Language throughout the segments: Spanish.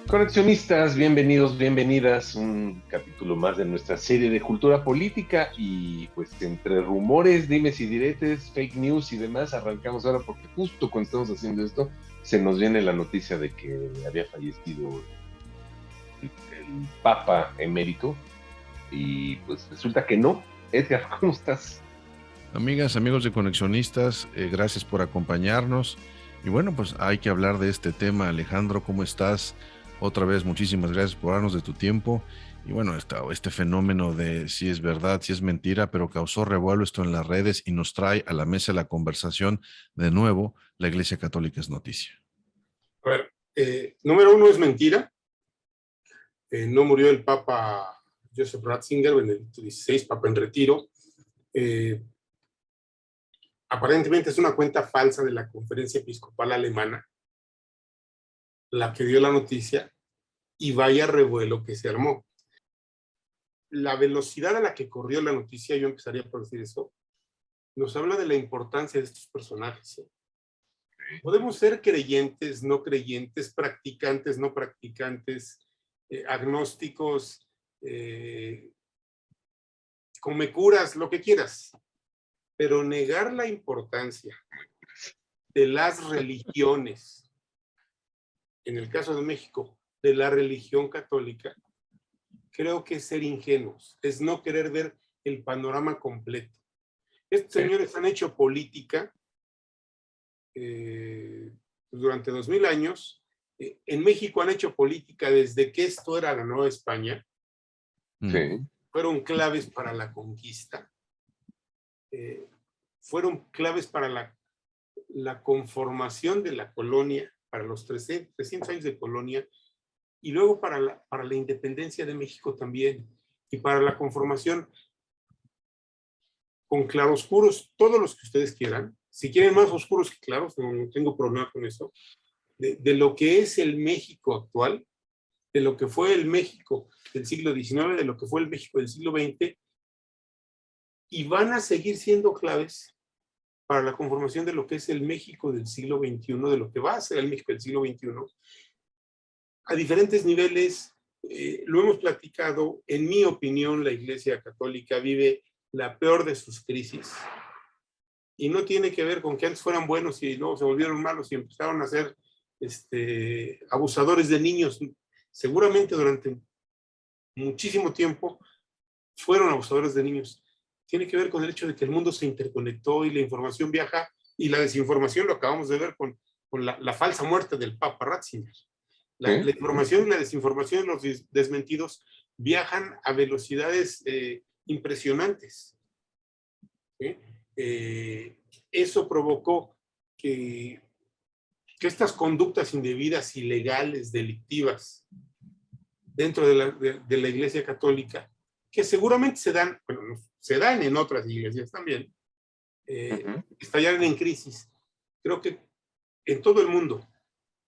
Conexionistas, bienvenidos, bienvenidas. Un capítulo más de nuestra serie de cultura política y pues entre rumores, dimes y diretes, fake news y demás, arrancamos ahora porque justo cuando estamos haciendo esto se nos viene la noticia de que había fallecido el Papa emérito y pues resulta que no. Edgar, ¿cómo estás? Amigas, amigos de Conexionistas, gracias por acompañarnos. Y bueno, pues hay que hablar de este tema. Alejandro, ¿cómo estás? Otra vez, muchísimas gracias por darnos de tu tiempo. Y bueno, este fenómeno de si es verdad, si es mentira, pero causó revuelo esto en las redes y nos trae a la mesa de la conversación de nuevo, la Iglesia Católica es noticia. A ver, número uno es mentira. No murió el Papa Joseph Ratzinger, Benedicto XVI, Papa en retiro. Aparentemente es una cuenta falsa de la Conferencia Episcopal Alemana la que dio la noticia, y vaya revuelo que se armó. La velocidad a la que corrió la noticia, yo empezaría por decir eso, nos habla de la importancia de estos personajes. Podemos ser creyentes, no creyentes, practicantes, no practicantes, agnósticos, comecuras, lo que quieras, pero negar la importancia de las religiones, en el caso de México, de la religión católica, creo que es ser ingenuos, es no querer ver el panorama completo. Estos señores han hecho política durante 2000 años. En México han hecho política desde que esto era la Nueva España. Sí. Fueron claves para la conquista. Fueron claves para la conformación de la colonia, para los 300 años de colonia, y luego para la independencia de México también, y para la conformación con claroscuros, todos los que ustedes quieran. Si quieren más oscuros que claros, no tengo problema con eso, de lo que es el México actual, de lo que fue el México del siglo XIX, de lo que fue el México del siglo XX, y van a seguir siendo claves para la conformación de lo que es el México del siglo XXI, de lo que va a ser el México del siglo XXI, a diferentes niveles. Lo hemos platicado. En mi opinión, la Iglesia Católica vive la peor de sus crisis, y no tiene que ver con que antes fueran buenos y luego se volvieron malos y empezaron a ser abusadores de niños. Seguramente durante muchísimo tiempo fueron abusadores de niños. Tiene que ver con el hecho de que el mundo se interconectó y la información viaja, y la desinformación lo acabamos de ver con la falsa muerte del Papa Ratzinger. La información y la desinformación, los desmentidos, viajan a velocidades impresionantes. ¿Sí? Eso provocó que estas conductas indebidas, ilegales, delictivas, dentro de la Iglesia Católica, que seguramente se dan en otras iglesias también, estallaron en crisis. Creo que en todo el mundo.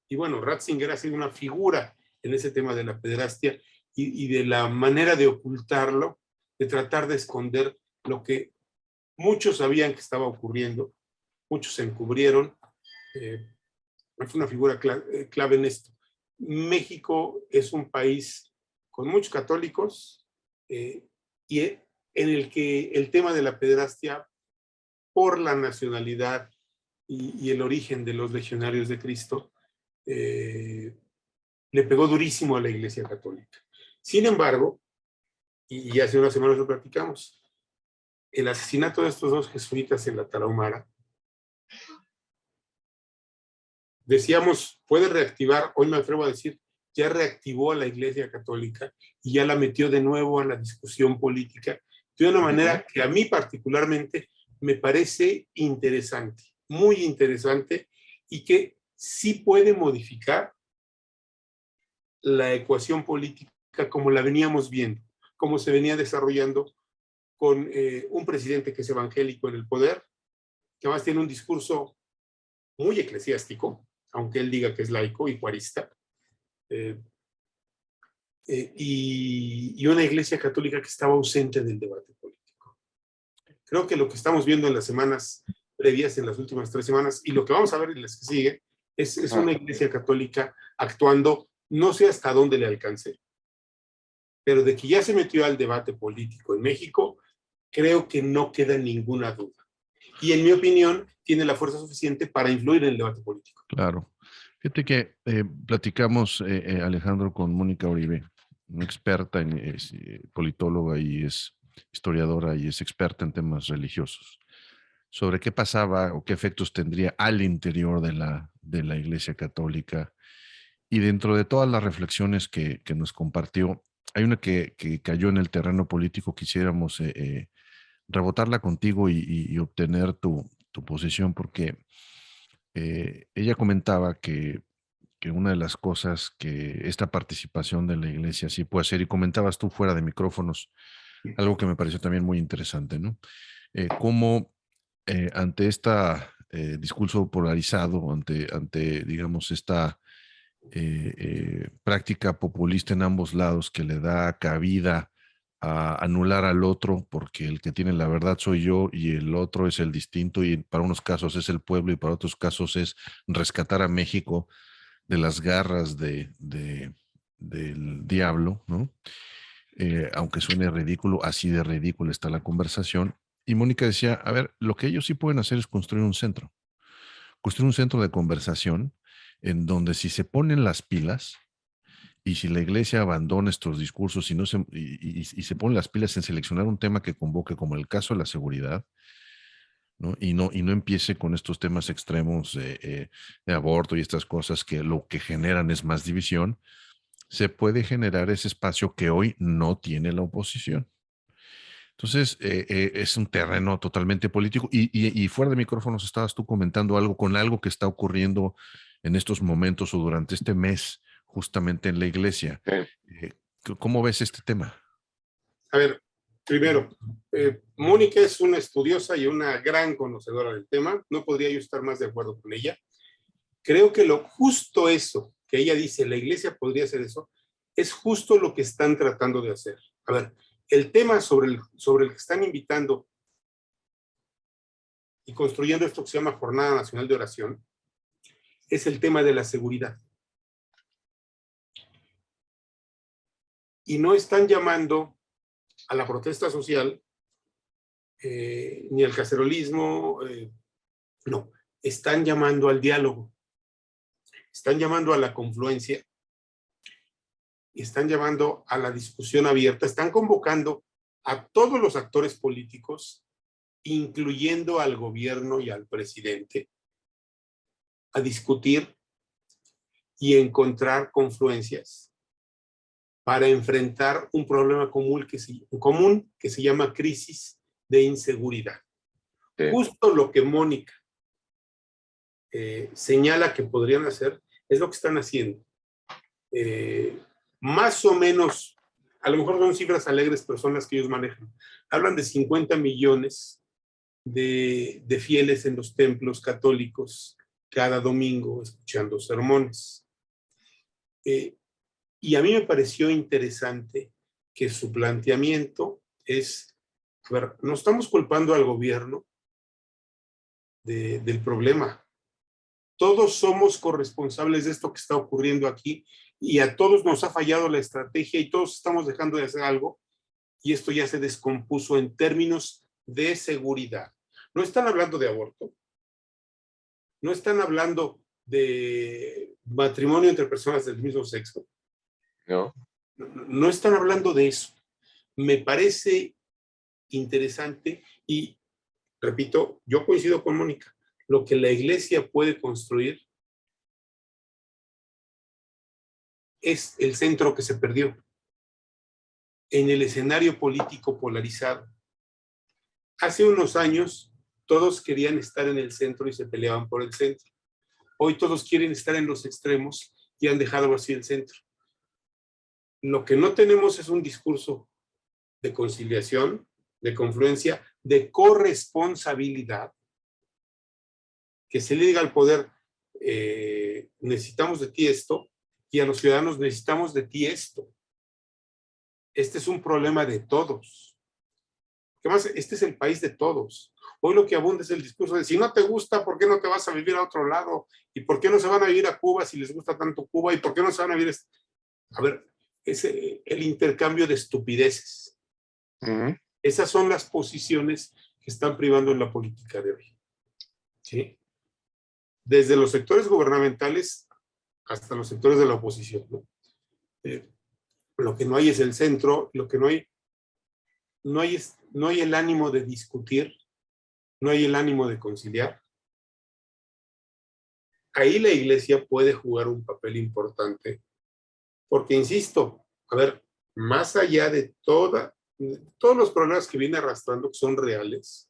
Y bueno, Ratzinger ha sido una figura en ese tema de la pederastia y de la manera de ocultarlo, de tratar de esconder lo que muchos sabían que estaba ocurriendo, muchos se encubrieron. Fue una figura clave en esto. México es un país con muchos católicos, y en el que el tema de la pederastia, por la nacionalidad y el origen de los legionarios de Cristo, le pegó durísimo a la Iglesia Católica. Sin embargo, y hace unas semanas lo platicamos, el asesinato de estos dos jesuitas en la Tarahumara, decíamos, puede reactivar, hoy me atrevo a decir, ya reactivó a la Iglesia Católica y ya la metió de nuevo a la discusión política de una manera que a mí particularmente me parece interesante, muy interesante, y que sí puede modificar la ecuación política como la veníamos viendo, como se venía desarrollando con un presidente que es evangélico en el poder, que además tiene un discurso muy eclesiástico, aunque él diga que es laico y cuarista, y una Iglesia Católica que estaba ausente del debate político. Creo que lo que estamos viendo en las semanas previas, en las últimas 3 semanas, y lo que vamos a ver en las que siguen, es una Iglesia Católica actuando no sé hasta dónde le alcance, pero de que ya se metió al debate político en México, creo que no queda ninguna duda. Y en mi opinión, tiene la fuerza suficiente para influir en el debate político. Claro. Fíjate que platicamos, Alejandro, con Mónica Uribe, una experta, es politóloga y es historiadora y es experta en temas religiosos, sobre qué pasaba o qué efectos tendría al interior de la Iglesia Católica. Y dentro de todas las reflexiones que nos compartió, hay una que cayó en el terreno político. Quisiéramos rebotarla contigo y obtener tu posición, porque ella comentaba que una de las cosas que esta participación de la iglesia sí puede hacer, y comentabas tú fuera de micrófonos, algo que me pareció también muy interesante, ¿no? Cómo ante este discurso polarizado, ante, digamos, esta práctica populista en ambos lados que le da cabida a anular al otro, porque el que tiene la verdad soy yo y el otro es el distinto, y para unos casos es el pueblo y para otros casos es rescatar a México de las garras del diablo, ¿no? Aunque suene ridículo, así de ridículo está la conversación. Y Mónica decía, a ver, lo que ellos sí pueden hacer es construir un centro de conversación en donde, si se ponen las pilas y si la iglesia abandona estos discursos y se pone las pilas en seleccionar un tema que convoque, como el caso de la seguridad, ¿no? Y no empiece con estos temas extremos de aborto y estas cosas que lo que generan es más división, se puede generar ese espacio que hoy no tiene la oposición. Entonces, es un terreno totalmente político. Y fuera de micrófonos estabas tú comentando algo que está ocurriendo en estos momentos o durante este mes, justamente en la iglesia. Sí. ¿Cómo ves este tema? A ver, primero, Mónica es una estudiosa y una gran conocedora del tema. No podría yo estar más de acuerdo con ella. Creo que justo eso que ella dice, la iglesia podría hacer eso, es justo lo que están tratando de hacer. A ver, el tema sobre el que están invitando y construyendo esto que se llama Jornada Nacional de Oración es el tema de la seguridad. Y no están llamando a la protesta social ni al cacerolismo, no, están llamando al diálogo, están llamando a la confluencia, están llamando a la discusión abierta, están convocando a todos los actores políticos, incluyendo al gobierno y al presidente, a discutir y encontrar confluencias para enfrentar un problema común que se llama crisis de inseguridad. Sí. Justo lo que Mónica señala que podrían hacer es lo que están haciendo. Más o menos, a lo mejor son cifras alegres, pero son las que ellos manejan. Hablan de 50 millones de fieles en los templos católicos cada domingo escuchando sermones. Y a mí me pareció interesante que su planteamiento es, a ver, no estamos culpando al gobierno del problema. Todos somos corresponsables de esto que está ocurriendo aquí y a todos nos ha fallado la estrategia y todos estamos dejando de hacer algo y esto ya se descompuso en términos de seguridad. No están hablando de aborto, no están hablando de matrimonio entre personas del mismo sexo. No. No están hablando de eso. Me parece interesante y, repito, yo coincido con Mónica. Lo que la iglesia puede construir es el centro que se perdió en el escenario político polarizado. Hace unos años todos querían estar en el centro y se peleaban por el centro. Hoy todos quieren estar en los extremos y han dejado así el centro. Lo que no tenemos es un discurso de conciliación, de confluencia, de corresponsabilidad, que se le diga al poder, necesitamos de ti esto, y a los ciudadanos necesitamos de ti esto. Este es un problema de todos. ¿Qué más? Este es el país de todos. Hoy lo que abunda es el discurso de si no te gusta, ¿por qué no te vas a vivir a otro lado? ¿Y por qué no se van a vivir a Cuba si les gusta tanto Cuba? ¿Y por qué no se van a vivir? A ver, es el intercambio de estupideces. Esas son las posiciones que están privando en la política de hoy. ¿Sí? Desde los sectores gubernamentales hasta los sectores de la oposición, ¿no? Lo que no hay es el centro, lo que no hay el ánimo de discutir, no hay el ánimo de conciliar. Ahí la iglesia puede jugar un papel importante, porque insisto, a ver, más allá de todos los problemas que viene arrastrando, que son reales,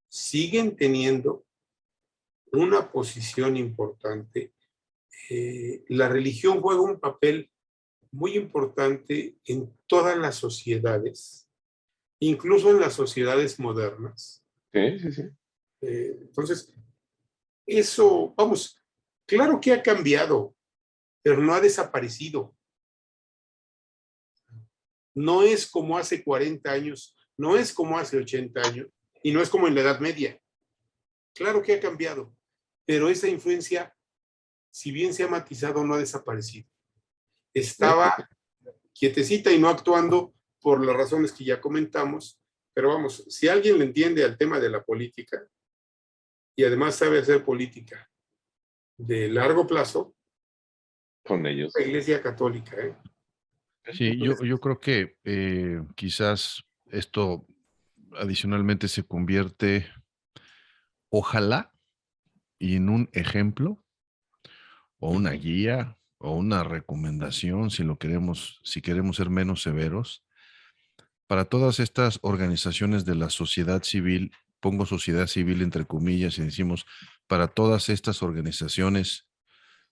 siguen teniendo una posición importante. La religión juega un papel muy importante en todas las sociedades, incluso en las sociedades modernas. Sí. Entonces, eso, vamos, claro que ha cambiado, pero no ha desaparecido. No es como hace 40 años, no es como hace 80 años, y no es como en la Edad Media. Claro que ha cambiado, pero esa influencia, si bien se ha matizado, no ha desaparecido. Estaba quietecita y no actuando por las razones que ya comentamos, pero vamos, si alguien le entiende al tema de la política y además sabe hacer política de largo plazo, con ellos. la Iglesia Católica. Sí, yo creo que quizás esto adicionalmente se convierte, ojalá, y en un ejemplo o una guía o una recomendación, si queremos ser menos severos, para todas estas organizaciones de la sociedad civil, pongo sociedad civil entre comillas y decimos, para todas estas organizaciones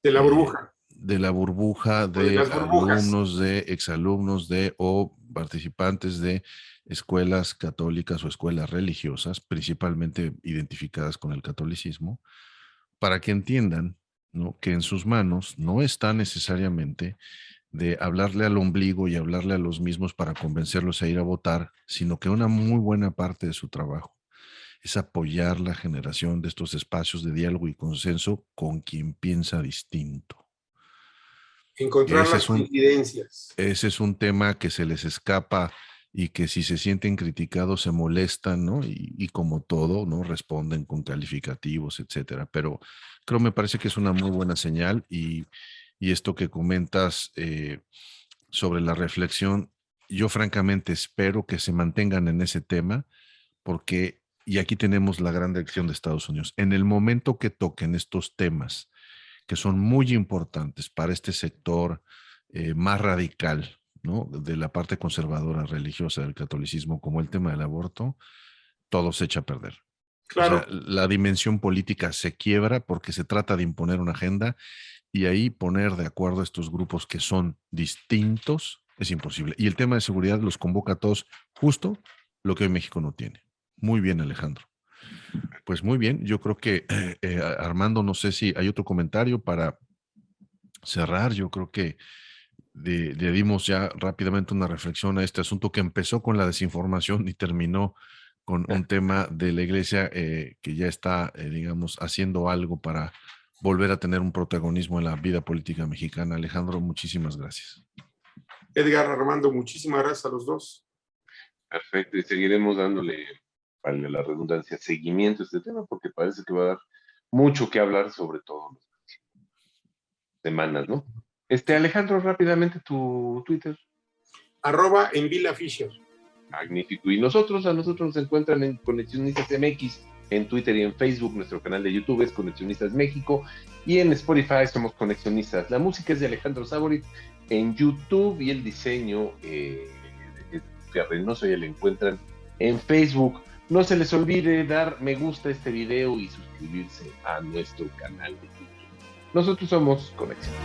De la burbuja. De la burbuja, de de las burbujas. alumnos, de exalumnos, o participantes de escuelas católicas o escuelas religiosas, principalmente identificadas con el catolicismo, para que entiendan, ¿no?, que en sus manos no está necesariamente de hablarle al ombligo y hablarle a los mismos para convencerlos a ir a votar, sino que una muy buena parte de su trabajo es apoyar la generación de estos espacios de diálogo y consenso con quien piensa distinto. Encontrar las coincidencias. Ese es un tema que se les escapa y que si se sienten criticados se molestan, ¿no? Y como todo, ¿no?, responden con calificativos, etcétera. Pero me parece que es una muy buena señal y esto que comentas sobre la reflexión, yo francamente espero que se mantengan en ese tema porque, y aquí tenemos la gran dirección de Estados Unidos, en el momento que toquen estos temas que son muy importantes para este sector más radical, ¿no?, de la parte conservadora religiosa del catolicismo, como el tema del aborto, todo se echa a perder. Claro. O sea, la dimensión política se quiebra porque se trata de imponer una agenda y ahí poner de acuerdo a estos grupos que son distintos es imposible. Y el tema de seguridad los convoca a todos, justo lo que hoy México no tiene. Muy bien, Alejandro. Pues muy bien, yo creo que Armando, no sé si hay otro comentario para cerrar. Yo creo que le dimos ya rápidamente una reflexión a este asunto que empezó con la desinformación y terminó con un tema de la iglesia que ya está, digamos, haciendo algo para volver a tener un protagonismo en la vida política mexicana. Alejandro, muchísimas gracias. Edgar, Armando, muchísimas gracias a los dos. Perfecto, y seguiremos dándole, vale la redundancia, seguimiento a este tema, porque parece que va a dar mucho que hablar, sobre todo en las semanas, ¿no? Alejandro, rápidamente tu Twitter. @envilafisher. Magnífico. Y a nosotros nos encuentran en Conexionistas MX, en Twitter y en Facebook. Nuestro canal de YouTube es Conexionistas México y en Spotify somos Conexionistas. La música es de Alejandro Saborit en YouTube y el diseño de Reynoso ya lo encuentran en Facebook. No se les olvide dar me gusta a este video y suscribirse a nuestro canal de YouTube. Nosotros somos Conexión.